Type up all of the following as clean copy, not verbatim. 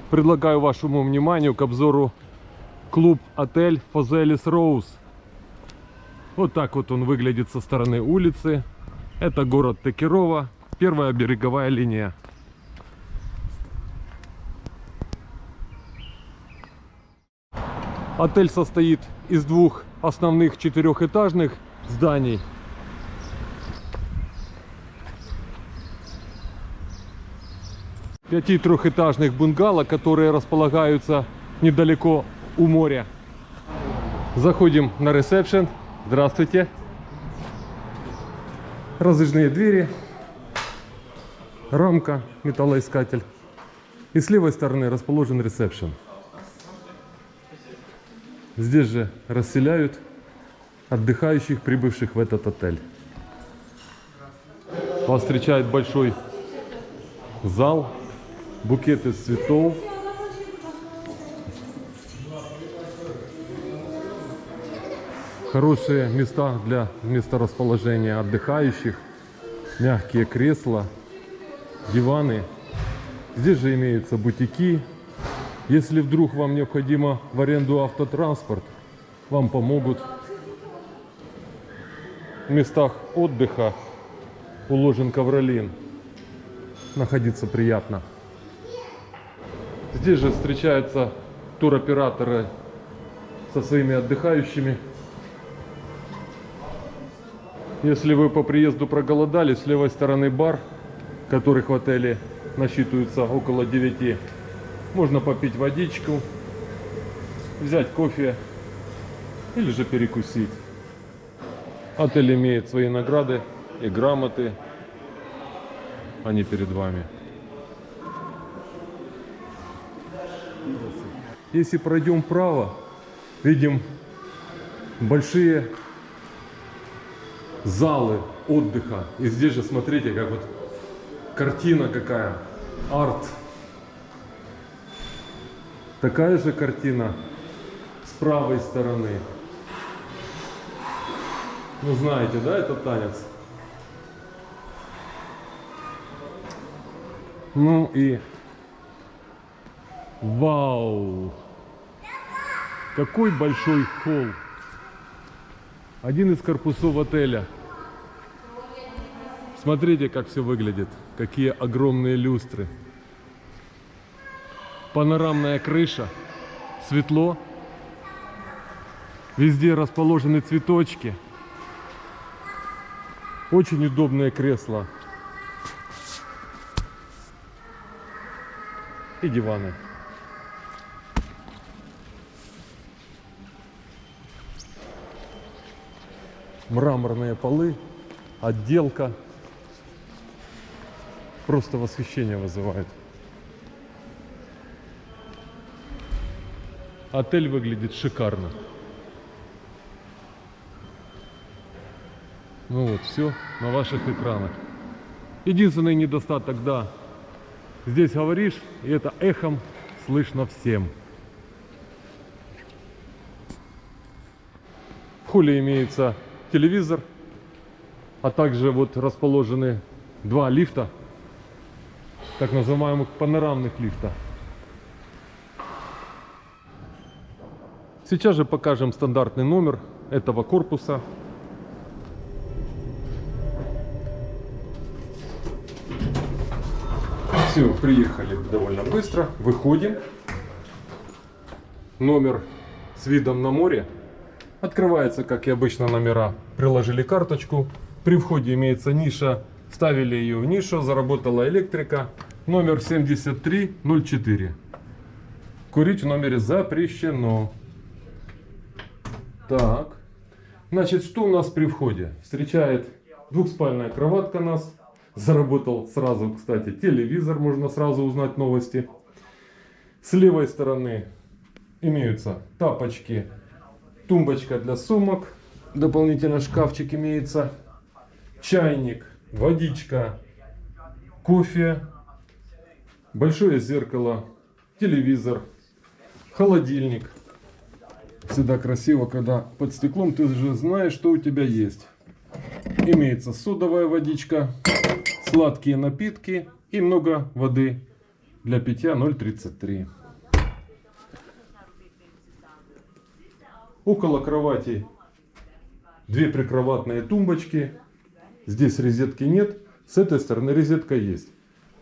Предлагаю вашему вниманию к обзору клуб-отель Фозелис Роуз. Вот так вот он выглядит со стороны улицы. Это город Текерово, первая береговая линия. Отель состоит из двух основных четырехэтажных зданий. Пяти трехэтажных бунгало, которые располагаются недалеко у моря. Заходим на ресепшн. Здравствуйте. Раздвижные двери, рамка, металлоискатель. И с левой стороны расположен ресепшн. Здесь же расселяют отдыхающих, прибывших в этот отель. Вас встречает большой зал, букет из цветов. Хорошие места для месторасположения отдыхающих, мягкие кресла, диваны. Здесь же имеются бутики. Если вдруг вам необходимо в аренду автотранспорт, вам помогут. В местах отдыха уложен ковролин. Находиться приятно. Здесь же встречаются туроператоры со своими отдыхающими. Если вы по приезду проголодались, с левой стороны бар, которых в отеле насчитывается около 9. Можно попить водичку, взять кофе или же перекусить. Отель имеет свои награды и грамоты. Они перед вами. Если пройдем вправо, видим большие залы отдыха. И здесь же смотрите, как вот картина какая, арт. Такая же картина с правой стороны. Ну знаете, да, этот танец? Ну и вау! Какой большой холл! Один из корпусов отеля. Смотрите, как все выглядит. Какие огромные люстры. Панорамная крыша. Светло. Везде расположены цветочки. Очень удобные кресла. И диваны. Мраморные полы, отделка. Просто восхищение вызывает. Отель выглядит шикарно. Ну вот, все на ваших экранах. Единственный недостаток, да, здесь говоришь, и это эхом слышно всем. В холле имеется телевизор, а также вот расположены два лифта, так называемых панорамных лифта. Сейчас же покажем стандартный номер этого корпуса. Все, приехали довольно быстро, выходим. Номер с видом на море. Открывается, как и обычно, номера. Приложили карточку. При входе имеется ниша. Вставили ее в нишу. Заработала электрика. Номер 7304. Курить в номере запрещено. Так. Значит, что у нас при входе? Встречает двухспальная кроватка нас. Заработал сразу, кстати, телевизор. Можно сразу узнать новости. С левой стороны имеются тапочки. Тумбочка для сумок, дополнительно шкафчик имеется, чайник, водичка, кофе, большое зеркало, телевизор, холодильник. Всегда красиво, когда под стеклом ты же знаешь, что у тебя есть. Имеется содовая водичка, сладкие напитки и много воды для питья 0,33. Около кровати 2 прикроватные тумбочки. Здесь розетки нет. С этой стороны розетка есть.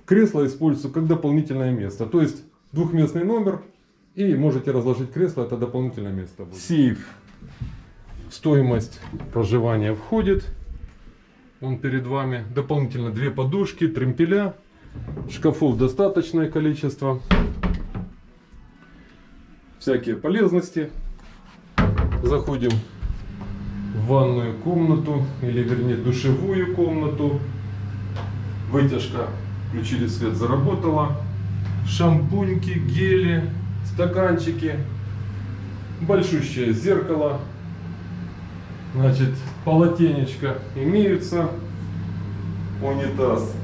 Кресло используется как дополнительное место. То есть двухместный номер. И можете разложить кресло, это дополнительное место будет. Сейф. Стоимость проживания входит. Он перед вами. Дополнительно 2 подушки, тремпеля. Шкафов достаточное количество. Всякие полезности. Заходим в ванную комнату, или вернее душевую комнату. Вытяжка, включили свет, заработала. Шампуньки, гели, стаканчики. Большущее зеркало. Значит, полотенечко имеются. Унитаз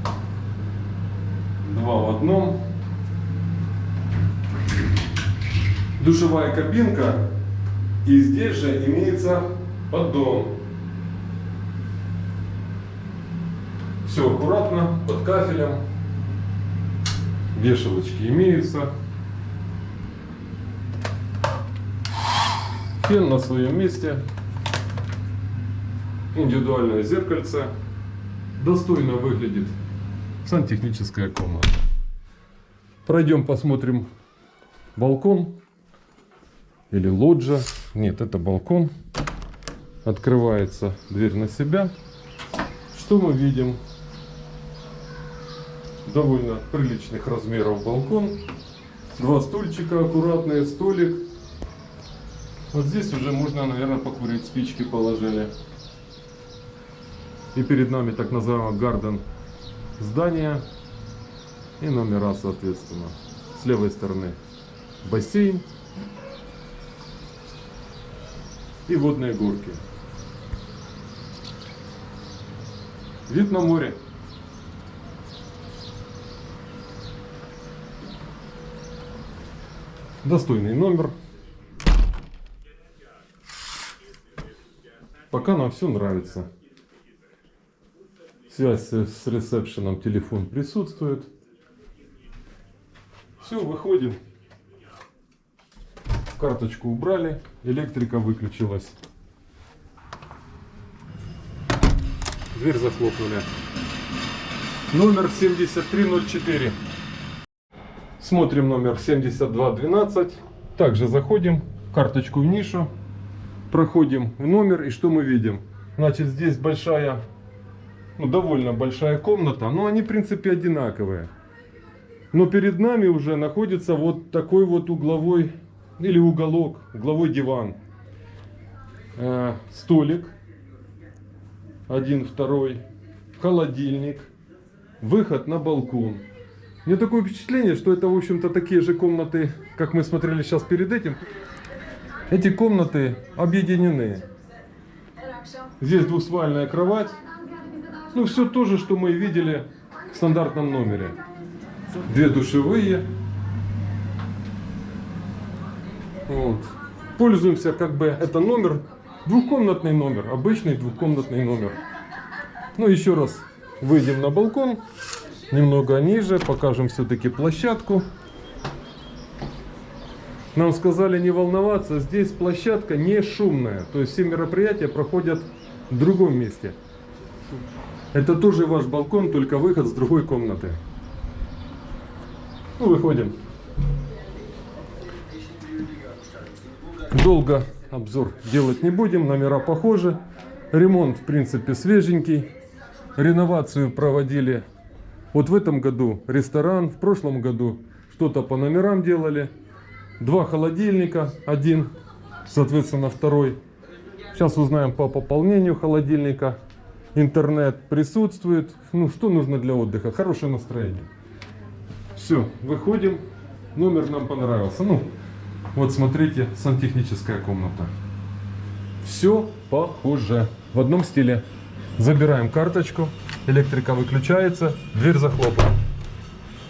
2 в одном. Душевая кабинка. И здесь же имеется поддон. Все аккуратно, под кафелем. Вешалочки имеются. Фен на своем месте. Индивидуальное зеркальце. Достойно выглядит сантехническая комната. Пройдем, посмотрим балкон. Или лоджия. Нет, это балкон. Открывается дверь на себя. Что мы видим? Довольно приличных размеров балкон. 2 стульчика аккуратные, столик. Вот здесь уже можно, наверное, покурить. Спички положили. И перед нами так называемый гарден здания. И номера, соответственно. С левой стороны бассейн. И водные горки. Вид на море. Достойный номер. Пока нам все нравится. Связь с ресепшеном, телефон присутствует. Все, выходим. Карточку убрали, электрика выключилась. Дверь захлопнули. Номер 7304. Смотрим номер 7212. Также заходим, карточку в нишу. Проходим в номер, и что мы видим? Значит, здесь большая, довольно большая комната, но они в принципе одинаковые. Но перед нами уже находится вот такой вот угловой, или уголок, угловой диван. Столик. 1, 2. Холодильник. Выход на балкон. У меня такое впечатление, что это, в общем-то, такие же комнаты, как мы смотрели сейчас перед этим. Эти комнаты объединены. Здесь двуспальная кровать. Все то же, что мы видели в стандартном номере. 2 душевые. Вот. Пользуемся, это номер, двухкомнатный номер, обычный двухкомнатный номер. Еще раз выйдем на балкон, немного ниже, покажем все-таки площадку. Нам сказали не волноваться, здесь площадка не шумная, то есть все мероприятия проходят в другом месте. Это тоже ваш балкон, только выход с другой комнаты. Выходим. Долго обзор делать не будем, номера похожи. Ремонт, в принципе, свеженький. Реновацию проводили вот в этом году ресторан, в прошлом году что-то по номерам делали. 2 холодильника, 1, соответственно, 2. Сейчас узнаем по пополнению холодильника. Интернет присутствует. Что нужно для отдыха? Хорошее настроение. Все, выходим. Номер нам понравился. Вот смотрите, сантехническая комната. Все похоже. В одном стиле. Забираем карточку. Электрика выключается. Дверь захлопнута.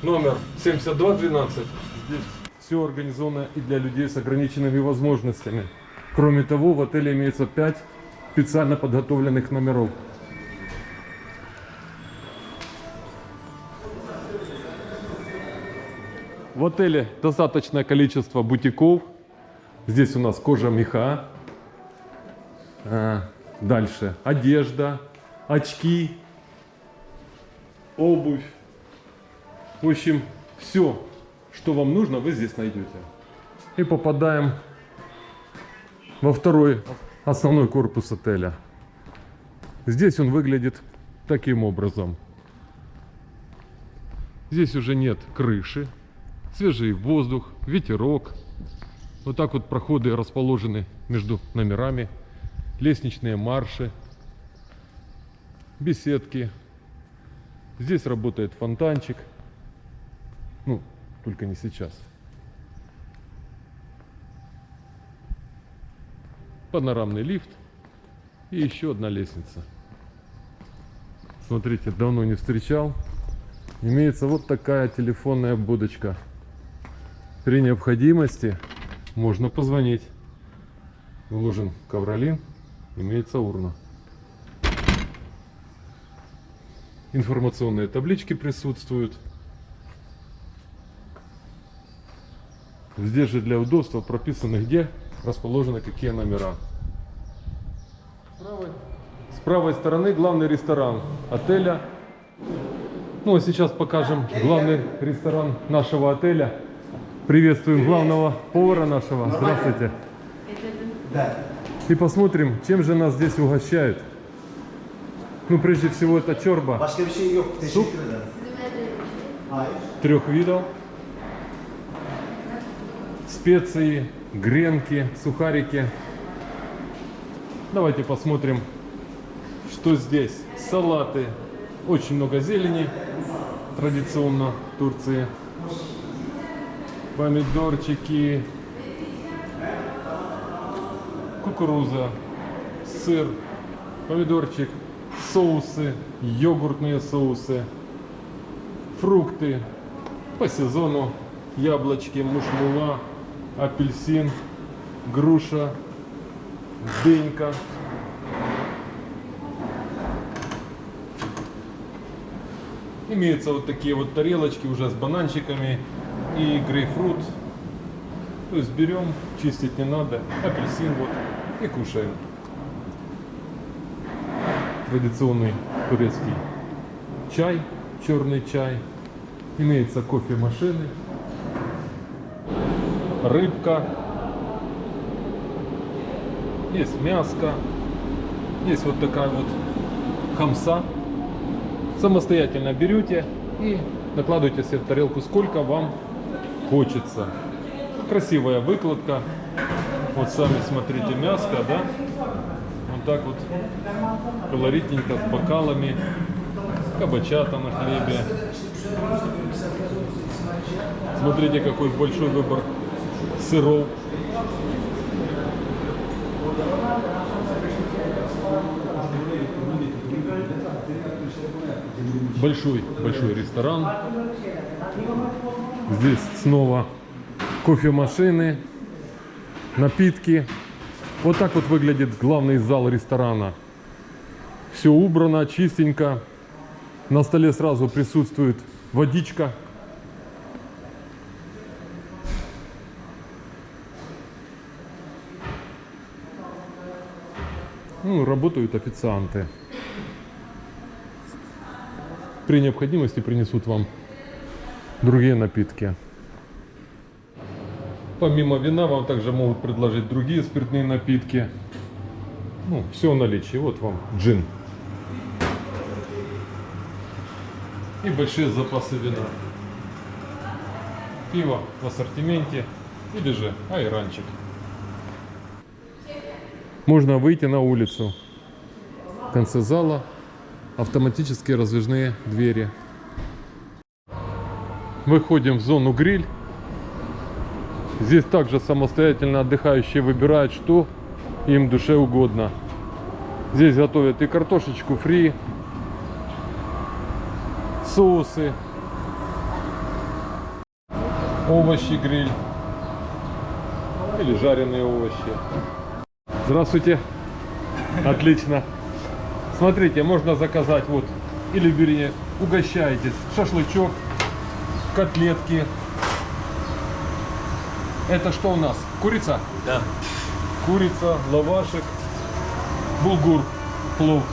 Номер 7212. Здесь все организовано и для людей с ограниченными возможностями. Кроме того, в отеле имеется 5 специально подготовленных номеров. В отеле достаточное количество бутиков. Здесь у нас кожа меха. Дальше одежда, очки, обувь. В общем, все, что вам нужно, вы здесь найдете. И попадаем во второй основной корпус отеля. Здесь он выглядит таким образом. Здесь уже нет крыши, свежий воздух, ветерок. Вот так вот проходы расположены между номерами, лестничные марши, беседки. Здесь работает фонтанчик. Ну, только не сейчас. Панорамный лифт и еще одна лестница. Смотрите, давно не встречал. Имеется вот такая телефонная будочка. При необходимости можно позвонить. Вложен ковролин, имеется урна. Информационные таблички присутствуют. Здесь же для удобства прописаны, где расположены какие номера. С правой стороны главный ресторан отеля. Ну а сейчас покажем главный ресторан нашего отеля. Приветствуем главного повара нашего. Здравствуйте. И посмотрим, чем же нас здесь угощают. Ну, прежде всего, это чорба. Суп 3 видов. Специи, гренки, сухарики. Давайте посмотрим, что здесь. Салаты. Очень много зелени. Традиционно в Турции. Помидорчики. Кукуруза. Сыр. Помидорчик. Соусы. Йогуртные соусы. Фрукты. По сезону. Яблочки, мушмула, апельсин, груша, дынька. Имеются вот такие вот тарелочки уже с бананчиками и грейпфрут. То есть берем, чистить не надо, апельсин вот и кушаем. Традиционный турецкий чай, черный чай. Имеются кофемашины. Рыбка, есть мяско, есть вот такая вот хамса. Самостоятельно берете и накладываете себе в тарелку, сколько вам хочется. Красивая выкладка. Вот сами смотрите, мяско, да? Вот так вот колоритненько, с бокалами, кабачата на хлебе. Смотрите, какой большой выбор сыров. Большой ресторан. Здесь снова кофемашины, напитки. Вот так вот выглядит главный зал ресторана. Все убрано, чистенько. На столе сразу присутствует водичка. Ну, работают официанты. При необходимости принесут вам другие напитки. Помимо вина вам также могут предложить другие спиртные напитки. Ну, все в наличии. Вот вам джин. И большие запасы вина. Пиво в ассортименте или же айранчик. Можно выйти на улицу. В конце зала автоматические раздвижные двери. Выходим в зону гриль. Здесь также самостоятельно отдыхающие выбирают, что им душе угодно. Здесь готовят и картошечку фри, соусы, овощи гриль или жареные овощи. Здравствуйте. Отлично. Смотрите, можно заказать вот, или вернее, угощаетесь, шашлычок, котлетки. Это что у нас? Курица? Да. Курица, лавашек, Булгур, плов.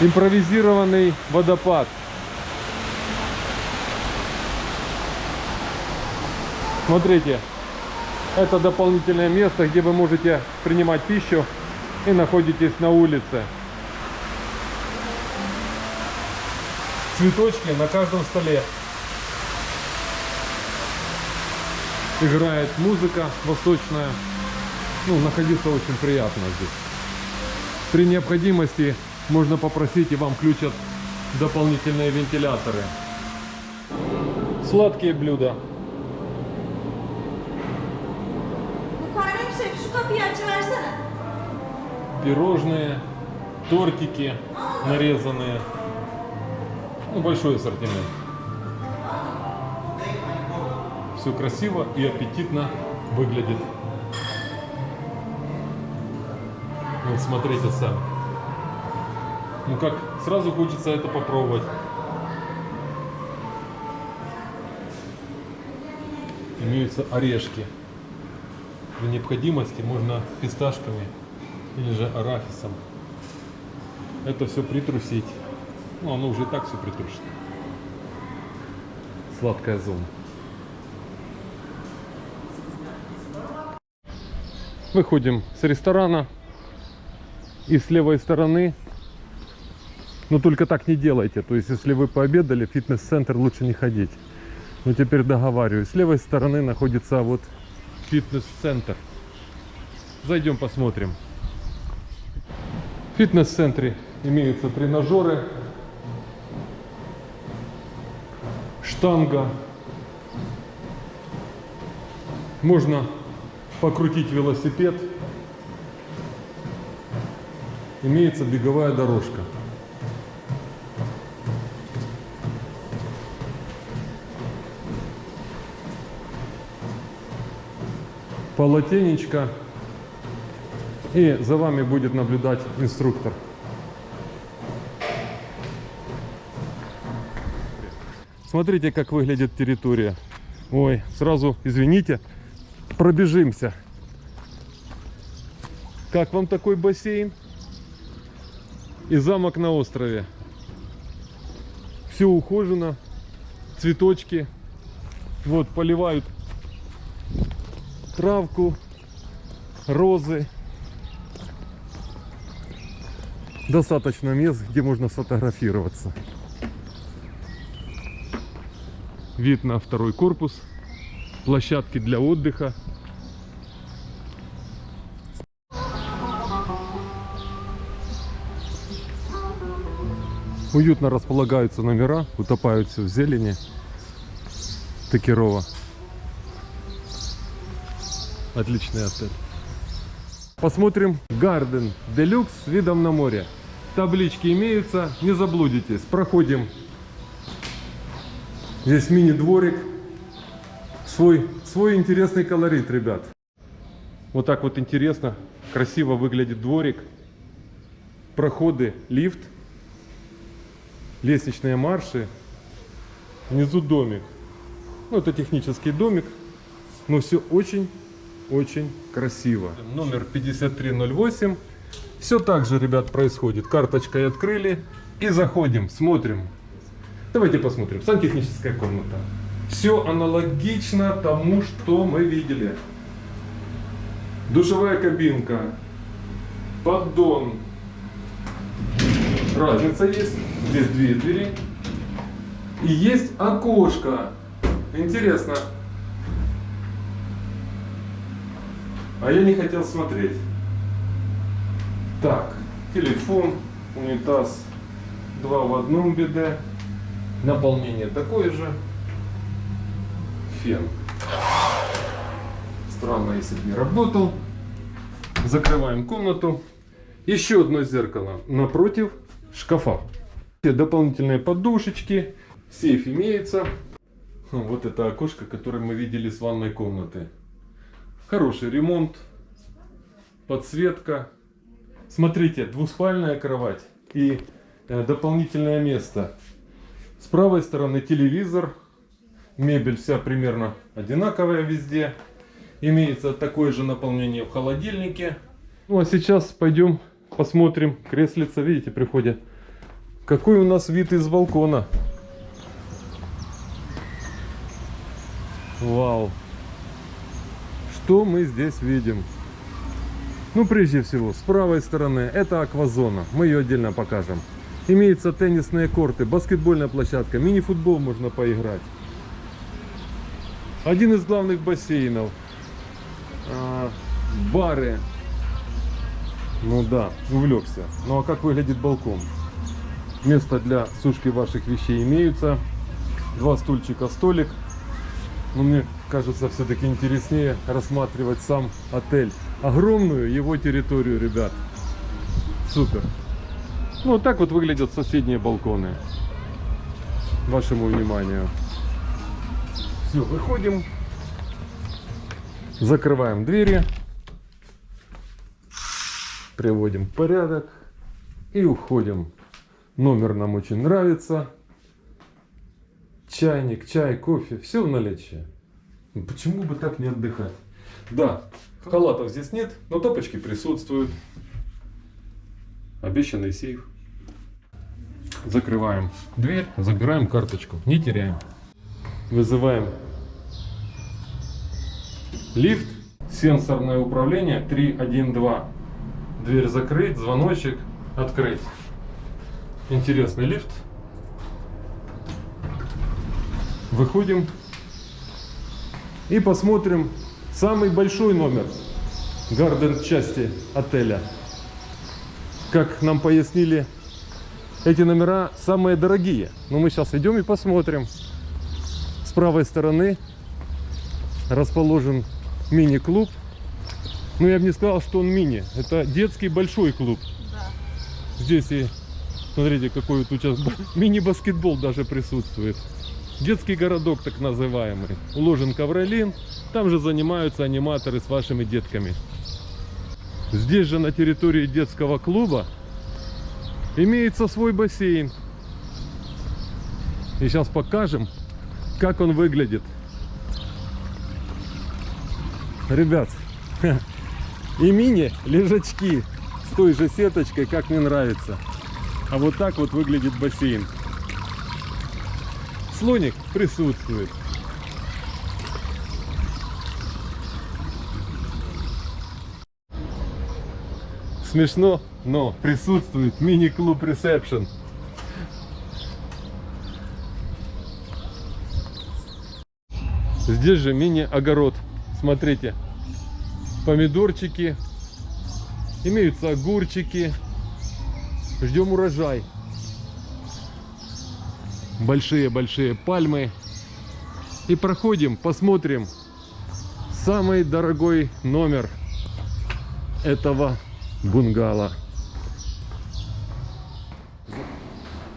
Импровизированный водопад. Смотрите, это дополнительное место, где вы можете принимать пищу и находитесь на улице. Цветочки на каждом столе. Играет музыка восточная. Ну, находиться очень приятно здесь. При необходимости можно попросить, и вам включат дополнительные вентиляторы. Sладкие блюда. Пирожные, тортики нарезанные. Ну, большой ассортимент. Все красиво и аппетитно выглядит. Вот смотрите сами. Ну как, сразу хочется это попробовать. Имеются орешки. При необходимости можно фисташками или же арахисом это все притрусить. Ну, оно уже и так все притрушено. Сладкая зона. Выходим с ресторана. И с левой стороны, но только так не делайте. То есть, если вы пообедали, в фитнес-центр лучше не ходить. Но теперь договариваюсь. С левой стороны находится вот фитнес-центр. Зайдем посмотрим. В фитнес-центре имеются тренажеры, штанга. Можно покрутить велосипед. Имеется беговая дорожка. Полотенечко. И за вами будет наблюдать инструктор. Смотрите, как выглядит территория. Ой, сразу, извините, пробежимся. Как вам такой бассейн? И замок на острове. Все ухожено. Цветочки. Вот, поливают травку, розы. Достаточно мест, где можно сфотографироваться. Вид на второй корпус. Площадки для отдыха. Уютно располагаются номера, утопают все в зелени. Такирова. Отличный отель. Посмотрим Garden Deluxe с видом на море. Таблички имеются, не заблудитесь. Проходим. Здесь мини-дворик. Свой интересный колорит, ребят. Вот так вот интересно, красиво выглядит дворик. Проходы, лифт. Лестничные марши. Внизу домик. Ну, это технический домик. Но все очень красиво. Номер 5308. Все так же, ребят, происходит. Карточкой открыли и заходим, смотрим. Давайте посмотрим. Сантехническая комната. Все аналогично тому, что мы видели. Душевая кабинка. Поддон. Разница есть. Здесь две двери. И есть окошко. Интересно. А я не хотел смотреть. Так, телефон, унитаз, 2 в одном биде. Наполнение такое же. Фен. Странно, если бы не работал. Закрываем комнату. Еще одно зеркало напротив шкафа. Дополнительные подушечки. Сейф имеется. Вот это окошко, которое мы видели с ванной комнаты. Хороший ремонт. Подсветка. Смотрите, двуспальная кровать и дополнительное место. С правой стороны телевизор. Мебель вся примерно одинаковая везде. Имеется такое же наполнение в холодильнике. Ну а сейчас пойдем посмотрим креслица, видите, при входе. Какой у нас вид из балкона. Вау. Что мы здесь видим? Ну, прежде всего, с правой стороны это аквазона. Мы ее отдельно покажем. Имеются теннисные корты, баскетбольная площадка, мини-футбол можно поиграть. Один из главных бассейнов. Бары. Ну да, увлекся. Ну а как выглядит балкон? Место для сушки ваших вещей имеются. 2 стульчика, столик. Но мне кажется, все-таки интереснее рассматривать сам отель. Огромную его территорию, ребят. Супер. Ну вот так вот выглядят соседние балконы. Вашему вниманию. Все, выходим. Закрываем двери. Приводим в порядок. И уходим. Номер нам очень нравится. Чайник, чай, кофе. Все в наличии. Почему бы так не отдыхать? Да, халатов здесь нет, но тапочки присутствуют. Обещанный сейф. Закрываем дверь, забираем карточку. Не теряем. Вызываем лифт. Сенсорное управление 312. Дверь закрыть, звоночек открыть. Интересный лифт. Выходим и посмотрим самый большой номер гарден части отеля. Как нам пояснили, эти номера самые дорогие. Но мы сейчас идем и посмотрим. С правой стороны расположен мини-клуб. Но я бы не сказал, что он мини. Это детский большой клуб. Да. Здесь и смотрите, какой тут сейчас мини-баскетбол даже присутствует. Детский городок так называемый. Уложен ковролин. Там же занимаются аниматоры с вашими детками. Здесь же на территории детского клуба имеется свой бассейн. И сейчас покажем, как он выглядит. Ребят, и мини-лежачки с той же сеточкой, как мне нравится. А вот так вот выглядит бассейн. Слоник присутствует. Смешно, но присутствует мини-клуб ресепшн. Здесь же мини-огород. Смотрите, помидорчики, имеются огурчики. Ждем урожай. Большие-большие пальмы. И проходим, посмотрим самый дорогой номер этого бунгало.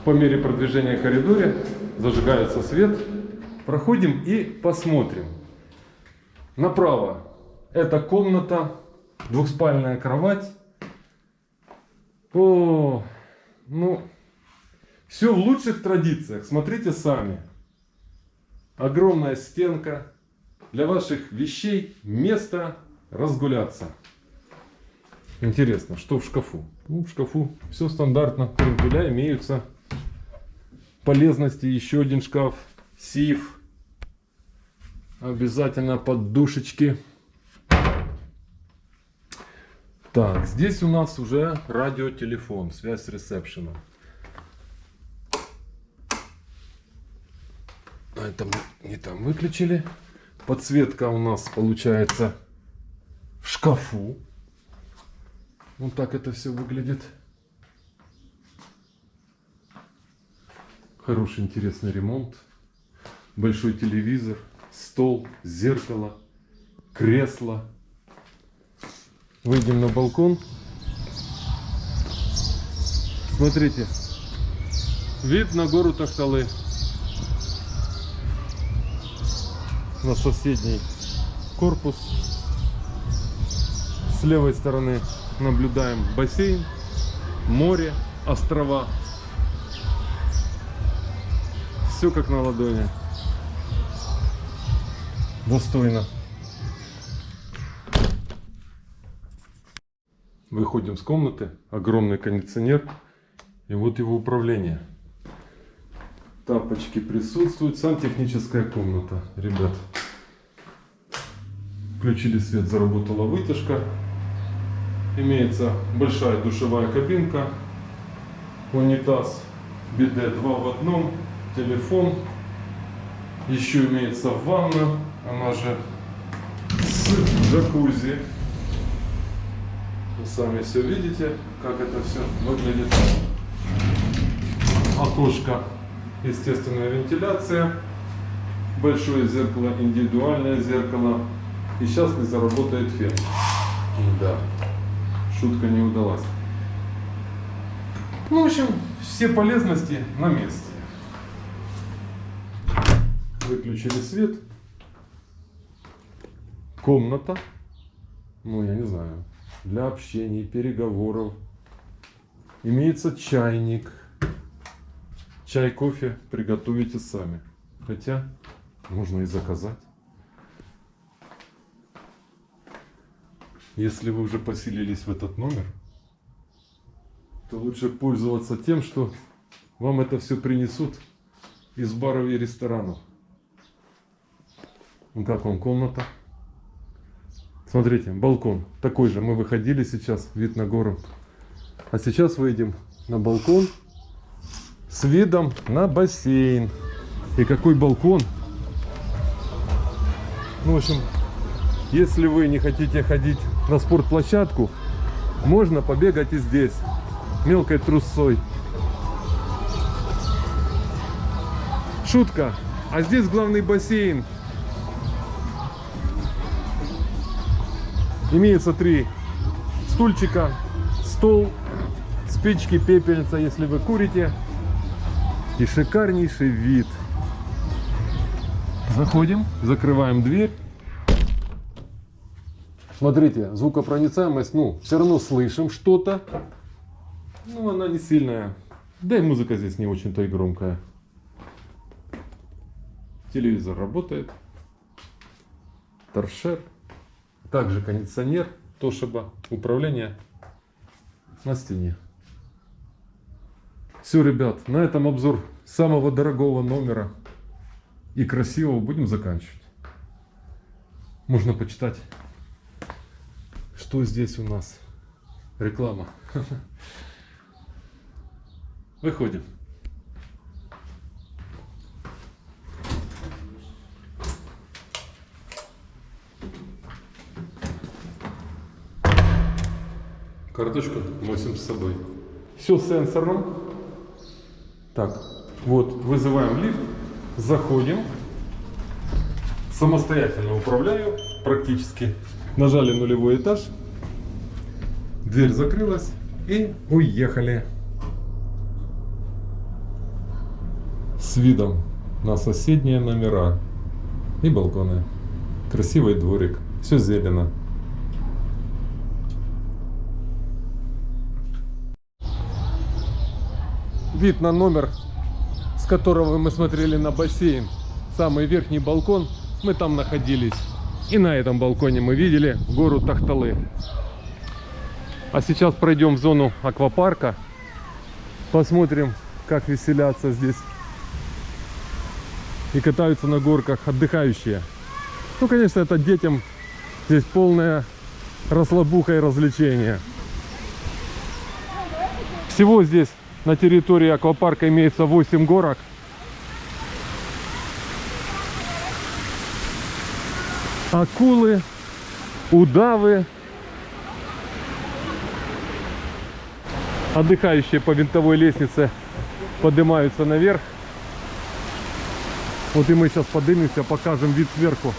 По мере продвижения в коридоре зажигается свет. Проходим и посмотрим. Направо это комната, двухспальная кровать. О, ну, все в лучших традициях. Смотрите сами. Огромная стенка. Для ваших вещей место разгуляться. Интересно, что в шкафу? Ну, в шкафу все стандартно. Кремпеля имеются. Полезности. Еще один шкаф. Сейф. Обязательно подушечки. Так, здесь у нас уже радиотелефон. Связь с ресепшеном. А это мы не там выключили. Подсветка у нас получается в шкафу. Вот так это все выглядит. Хороший, интересный ремонт. Большой телевизор, стол, зеркало, кресло. Выйдем на балкон. Смотрите. Вид на гору Тахталы. На соседний корпус. С левой стороны наблюдаем бассейн, море, острова. Все как на ладони. Достойно. Выходим с комнаты. Огромный кондиционер. И вот его управление. Тапочки присутствуют. Сантехническая комната, ребят. Включили свет, заработала вытяжка. Имеется большая душевая кабинка. Унитаз, биде 2 в 1. Телефон. Еще имеется ванна. Она же с джакузи. Вы сами все видите, как это все выглядит. Окошко, естественная вентиляция. Большое зеркало, индивидуальное зеркало. И сейчас не заработает фен. Да, шутка не удалась. Ну, в общем, все полезности на месте. Выключили свет. Комната. Ну, я не знаю. Для общения, переговоров. Имеется чайник. Чай, кофе приготовите сами. Хотя, можно и заказать. Если вы уже поселились в этот номер, то лучше пользоваться тем, что вам это все принесут из баров и ресторанов. Ну, как вам комната? Смотрите, балкон. Такой же. Мы выходили сейчас, вид на гору. А сейчас выйдем на балкон с видом на бассейн. И какой балкон? Ну, в общем, если вы не хотите ходить на спортплощадку, можно побегать и здесь, мелкой трусой. Шутка. А здесь главный бассейн. Имеется 3 стульчика, стол, спички, пепельница, если вы курите. И шикарнейший вид. Заходим, закрываем дверь. Смотрите, звукопроницаемость, ну, все равно слышим что-то. Ну, она не сильная. Да и музыка здесь не очень-то и громкая. Телевизор работает. Торшер. Также кондиционер, Toshiba, управление на стене. Все, ребят, на этом обзор самого дорогого номера и красивого будем заканчивать. Можно почитать, что здесь у нас. Реклама. Выходим. Карточку носим с собой. Все сенсорно. Так, вот, вызываем лифт, заходим. Самостоятельно управляю практически. Нажали нулевой этаж. Дверь закрылась и уехали. С видом на соседние номера и балконы. Красивый дворик, все зелено. Вид на номер, с которого мы смотрели на бассейн, самый верхний балкон, мы там находились. И на этом балконе мы видели гору Тахталы. А сейчас пройдем в зону аквапарка, посмотрим, как веселятся здесь и катаются на горках отдыхающие. Ну, конечно, это детям здесь полная расслабуха и развлечение. Всего здесь на территории аквапарка имеется 8 горок. Акулы, удавы. Отдыхающие по винтовой лестнице поднимаются наверх. Вот и мы сейчас поднимемся, покажем вид сверху.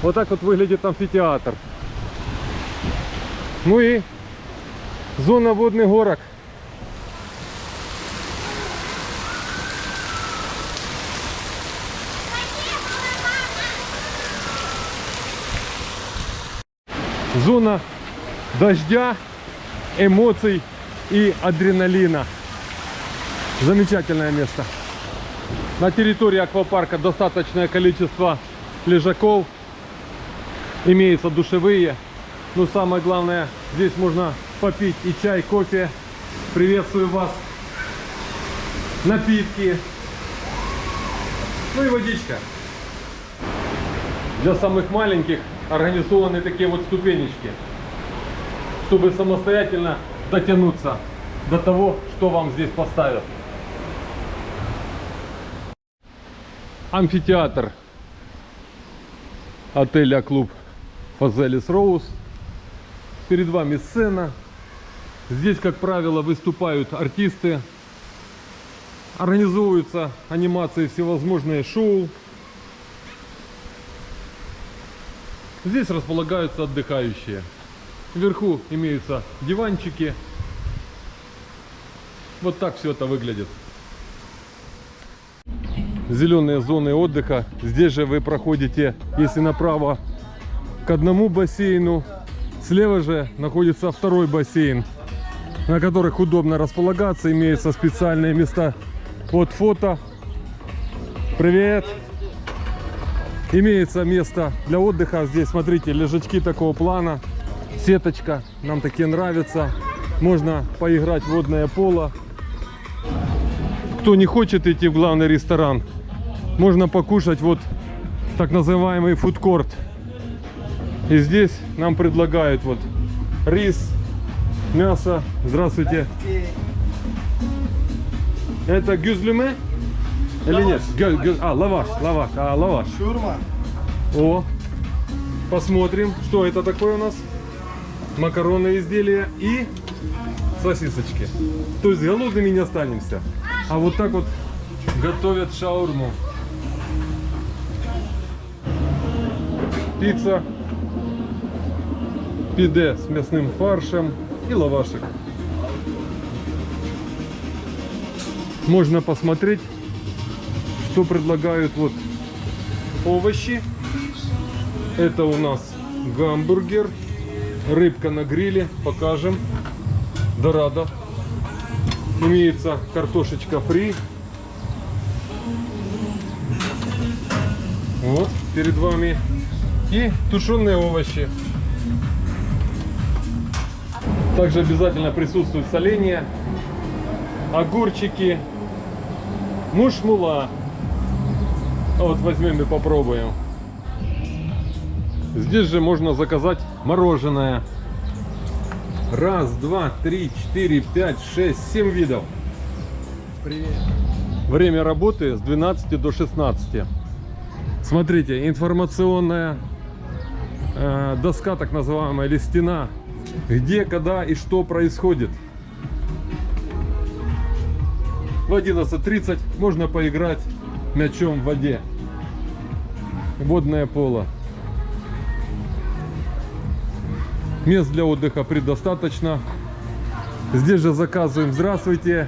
Вот так вот выглядит амфитеатр. Ну и зона водных горок. Зона дождя, эмоций и адреналина. Замечательное место. На территории аквапарка достаточное количество лежаков. Имеются душевые, Но самое главное, здесь можно попить и чай, кофе. Приветствую вас. Напитки. Ну и водичка. Для самых маленьких организованы такие вот ступенечки, чтобы самостоятельно дотянуться до того, что вам здесь поставят. Амфитеатр отеля клуб Фазелис Роуз. Перед вами сцена. Здесь, как правило, выступают артисты. Организуются анимации, всевозможные шоу. Здесь располагаются отдыхающие. Вверху имеются диванчики. Вот так все это выглядит. Зеленые зоны отдыха. Здесь же вы проходите, если направо, к одному бассейну. Слева же находится второй бассейн, на которых удобно располагаться. Имеются специальные места под фото. Привет! Имеется место для отдыха. Здесь, смотрите, лежачки такого плана. Сеточка. Нам такие нравятся. Можно поиграть в водное поло. Кто не хочет идти в главный ресторан, можно покушать вот так называемый фудкорт. И здесь нам предлагают вот рис, мясо. Здравствуйте. Это гюзлюме? Или нет? Лаваш. Лаваш. Шурма. О, посмотрим, что это такое у нас. Макаронные изделия и сосисочки. То есть голодными не останемся. А вот так вот готовят шаурму. Пицца, пиде с мясным фаршем и лавашек. Можно посмотреть, что предлагают. Вот овощи. Это у нас гамбургер, рыбка на гриле, покажем. Дорадо. Имеется картошечка фри. Вот перед вами. И тушеные овощи. Также обязательно присутствует соленье, огурчики, мушмула. Вот возьмем и попробуем. Здесь же можно заказать мороженое. Раз, два, три, четыре, пять, шесть, 7 видов. Привет. Время работы с 12 до 16. Смотрите, информационная доска, так называемая, или стена, где, когда и что происходит. В 11:30 можно поиграть мячом в воде. Водное поло. Мест для отдыха предостаточно. Здесь же заказываем. Здравствуйте.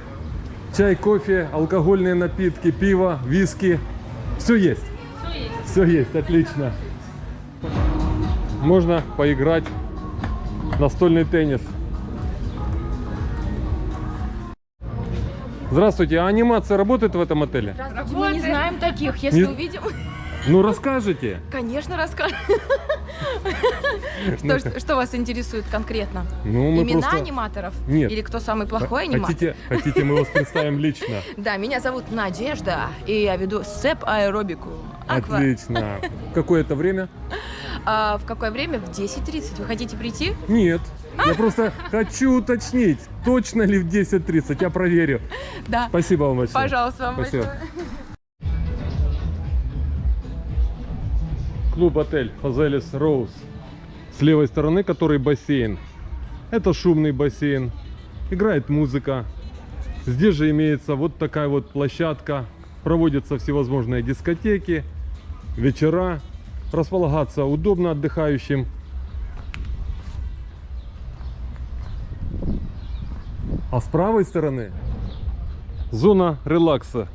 Чай, кофе, алкогольные напитки, пиво, виски. Все есть. Все есть, отлично. Можно поиграть в настольный теннис. Здравствуйте, а анимация работает в этом отеле? Здравствуйте, мы не знаем таких, если Не- увидим. Ну расскажите. Конечно, расскажем. Ну, Что вас интересует конкретно? Ну, мы Имена просто... аниматоров? Нет. Или кто самый плохой аниматор? Хотите, мы вас представим лично? Да, меня зовут Надежда, и я веду степ-аэробику. Аква. Отлично. Какое это время? А в какое время? В 10:30. Вы хотите прийти? Нет. Я просто хочу уточнить, точно ли в 10:30. Я проверю. Да. Спасибо вам большое. Пожалуйста, вам Спасибо. большое. Клуб-отель Фазелис Роуз. С левой стороны, который бассейн. Это шумный бассейн. Играет музыка. Здесь же имеется вот такая вот площадка. Проводятся всевозможные дискотеки, вечера. Располагаться удобно отдыхающим. А с правой стороны зона релакса.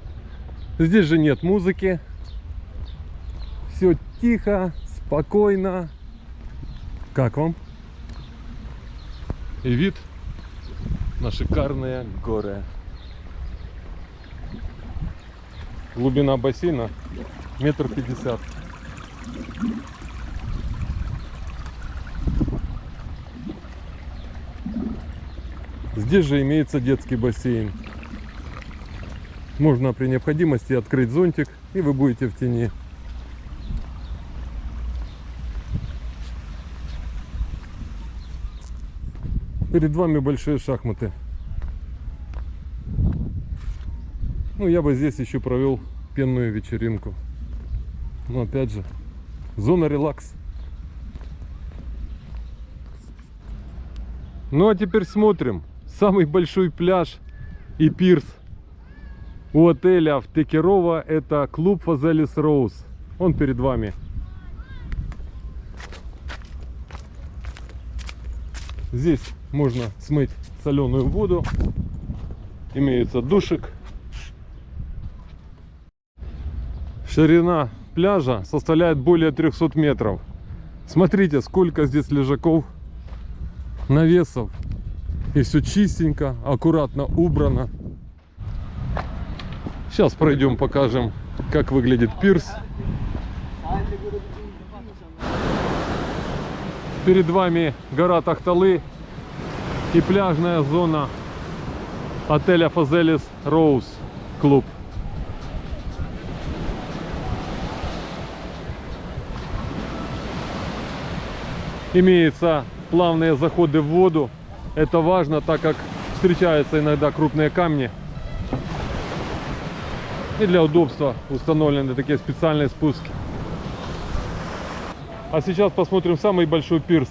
Здесь же нет музыки. Все тихо, спокойно. Как вам? И вид на шикарные горы. Глубина бассейна 1,50 м. Здесь же имеется детский бассейн. Можно при необходимости открыть зонтик, и вы будете в тени. Перед вами большие шахматы. Ну, я бы здесь еще провел пенную вечеринку. Но опять же, зона релакс. Ну а теперь смотрим. Самый большой пляж и пирс у отеля в Текерово — это клуб Фазелис Роуз. Он перед вами. Здесь можно смыть соленую воду. Имеется душик. Ширина пляжа составляет более 300 метров. Смотрите, сколько здесь лежаков, навесов. И все чистенько, аккуратно убрано. Сейчас пройдем, покажем, как выглядит пирс. Перед вами гора Тахталы и пляжная зона отеля Фазелис Роуз клуб. Имеются плавные заходы в воду. Это важно, так как встречаются иногда крупные камни. И для удобства установлены такие специальные спуски. А сейчас посмотрим самый большой пирс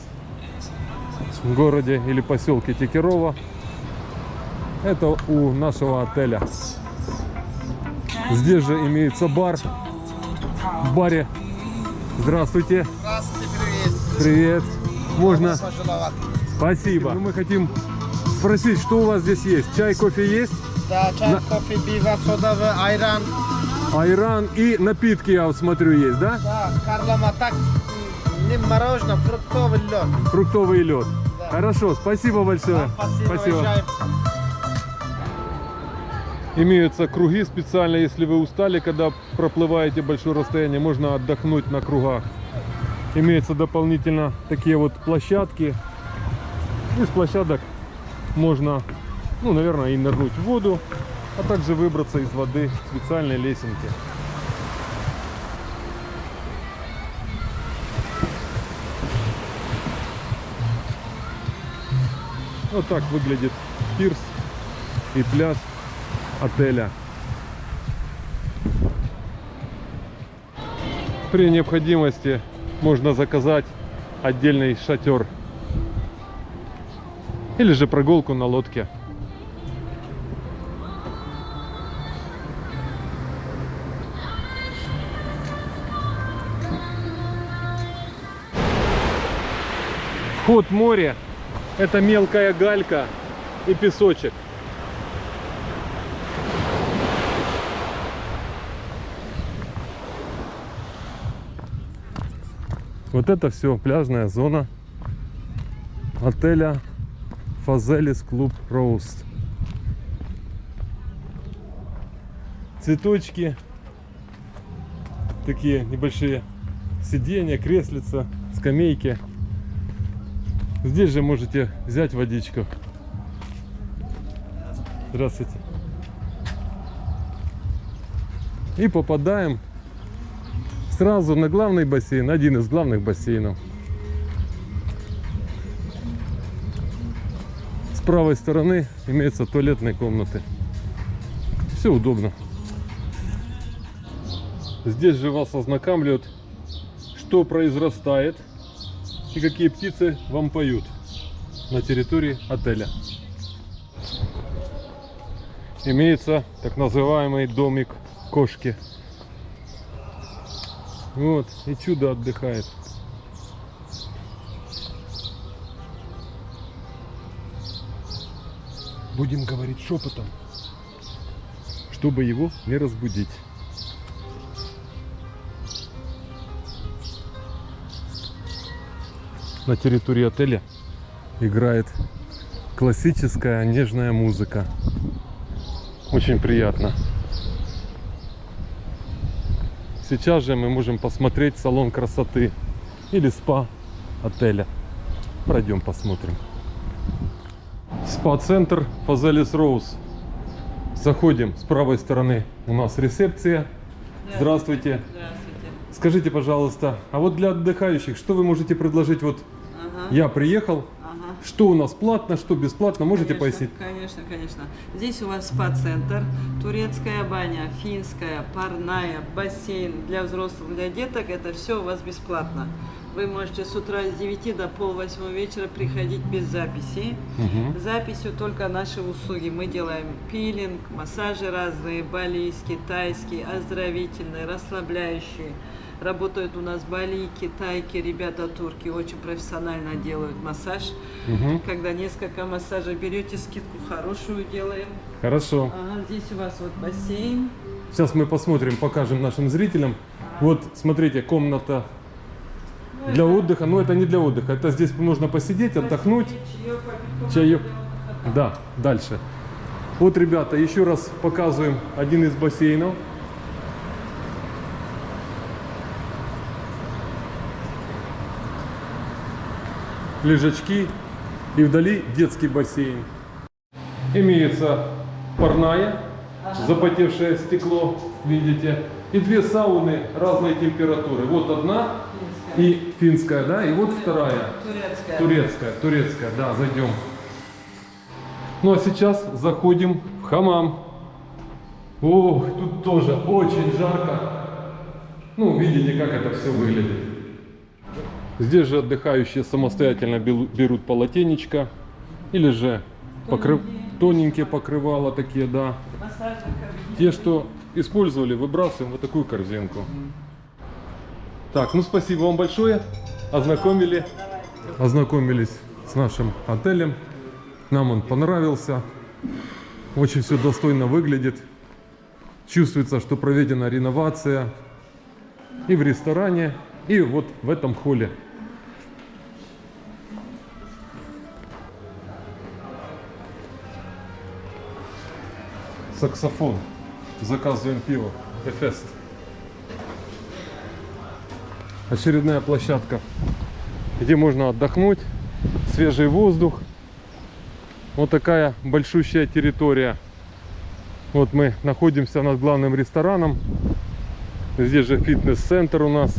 в городе или поселке Текерово. Это у нашего отеля. Здесь же имеется бар. В баре. Здравствуйте. Здравствуйте, привет. Привет. Можно? Пожаловать. Спасибо. Мы хотим спросить, что у вас здесь есть? Чай, кофе есть? Да, чай, кофе, пиво, сода, айран. Айран и напитки, я вот смотрю, есть, да? Да, карлама, так, не мороженое, фруктовый лед. Фруктовый лед. Да. Хорошо, спасибо большое. Спасибо. Чай. Имеются круги специально, если вы устали, когда проплываете большое расстояние, можно отдохнуть на кругах. Имеются дополнительно такие вот площадки. Из площадок можно, ну, наверное, и нырнуть в воду, а также выбраться из воды специальной лесенки. Вот так выглядит пирс и пляж отеля. При необходимости можно заказать отдельный шатер или же прогулку на лодке. Вход в море — это мелкая галька и песочек. Вот это все пляжная зона отеля Фазелис Клуб Роуз. Цветочки, такие небольшие сиденья, креслица, скамейки. Здесь же можете взять водичку. Здравствуйте. И попадаем сразу на главный бассейн, один из главных бассейнов. С правой стороны имеются туалетные комнаты. Все удобно. Здесь же вас ознакомляют, что произрастает и какие птицы вам поют на территории отеля. Имеется так называемый домик кошки. Вот, и чудо отдыхает. Будем говорить шепотом, чтобы его не разбудить. На территории отеля играет классическая нежная музыка. Очень приятно. Сейчас же мы можем посмотреть салон красоты или спа отеля. Пройдем посмотрим. Спа-центр Фазелис Роуз. Заходим с правой стороны. У нас ресепция. Здравствуйте. Здравствуйте. Скажите, пожалуйста, а вот для отдыхающих, что вы можете предложить? Вот Ага. я приехал, Ага. что у нас платно, что бесплатно, можете Конечно, пояснить? Конечно, конечно. Здесь у вас спа-центр, турецкая баня, финская, парная, бассейн для взрослых, для деток. Это все у вас бесплатно. Вы можете с утра с 9 до полвосьмого вечера приходить без записи. Мгм. Записью только наши услуги. Мы делаем пилинг, массажи разные, балийские, тайские, оздоровительные, расслабляющие. Работают у нас Бали, китайки, ребята турки очень профессионально делают массаж. Мгм. Когда несколько массажей берете, скидку хорошую делаем. Хорошо. Ага, здесь у вас вот бассейн. Сейчас мы посмотрим, покажем нашим зрителям. Вот, смотрите, комната для отдыха. Но это не для отдыха. Это здесь можно посидеть, отдохнуть. Чаек. Да, дальше. Вот, ребята, еще раз показываем один из бассейнов. Лежачки. И вдали детский бассейн. Имеется парная, запотевшее стекло, видите. И две сауны разной температуры. Вот одна и финская, да, и вот вторая. Турецкая, да, зайдем. Ну а сейчас заходим в хамам. Ох, тут тоже очень жарко. Ну, видите, как это все выглядит. Здесь же отдыхающие самостоятельно берут полотенечко. Или же тоненькие покрывала такие, да. Те, что использовали, выбрасываем в вот такую корзинку. Так, ну спасибо вам большое. Ознакомились с нашим отелем. Нам он понравился. Очень все достойно выглядит. Чувствуется, что проведена реновация и в ресторане, и вот в этом холле. Саксофон. Заказываем пиво. Эфест. Очередная площадка, где можно отдохнуть. Свежий воздух. Вот такая большущая территория. Вот мы находимся над главным рестораном. Здесь же фитнес-центр у нас.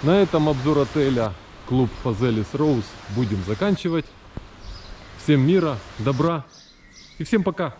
На этом обзор отеля клуб Фазелис Роуз будем заканчивать. Всем мира, добра и всем пока!